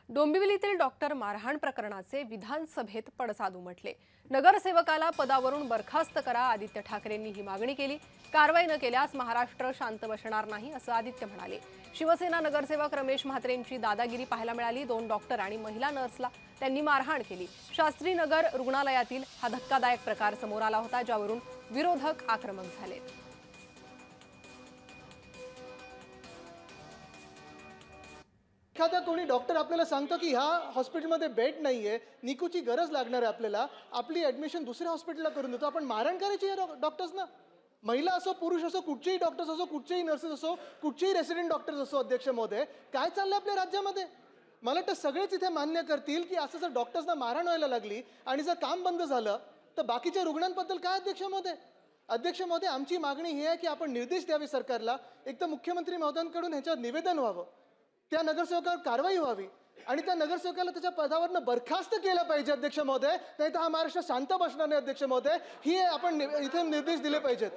डोंबिवलीतील doctor मारहाण प्रकरणाचे विधानसभेत पडसाद उमटले। नगरसेवकाला पदावरून बरखास्त करा, आदित्य ठाकरेंनी ही मागणी केली। कारवाई न केल्यास महाराष्ट्र शांत बसणार नाही असं आदित्य म्हणाले। शिवसेना नगरसेवक रमेश म्हात्रेंची दादागिरी पाहायला मिळाली। 2 डॉक्टर आणि महिला नर्सला त्यांनी मारहाण केली। शास्त्रीनगर रुग्णालयातील हा धक्कादायक प्रकार समोर आला होता, ज्यावरून विरोधक आक्रमक झाले। एखादा कोणी डॉक्टर आपल्याला सांगतो की ह्या हॉस्पिटलमध्ये बेड नाहीये, निकूची गरज लागणार आहे आपल्याला, आपली ॲडमिशन दुसऱ्या हॉस्पिटलला करून देतो। आपण मारण करायची या डॉक्टर्सना? महिला असो, पुरुष असो, कुठचेही डॉक्टर्स असो, कुठचेही नर्सेस असो, कुठचेही रेसिडेंट डॉक्टर्स असो, अध्यक्ष महोदय, काय चाललंय आपल्या राज्यामध्ये? मला वाटतं सगळेच इथे मान्य करतील की असं जर डॉक्टर्सना मारहाण व्हायला लागली आणि जर काम बंद झालं तर बाकीच्या रुग्णांबद्दल काय अध्यक्ष महोदय? अध्यक्ष महोदय, आमची मागणी ही आहे की आपण निर्देश द्यावे सरकारला, एक तर मुख्यमंत्री महोदयांकडून ह्याच्यावर निवेदन व्हावं, त्या नगरसेवकावर कारवाई व्हावी आणि त्या नगरसेवकाला त्याच्या पदावरनं बरखास्त केलं पाहिजे अध्यक्ष महोदय, नाही तर हा महाराष्ट्र शांत बसणार नाही अध्यक्ष महोदय। ही आपण इथे निर्देश दिले पाहिजेत।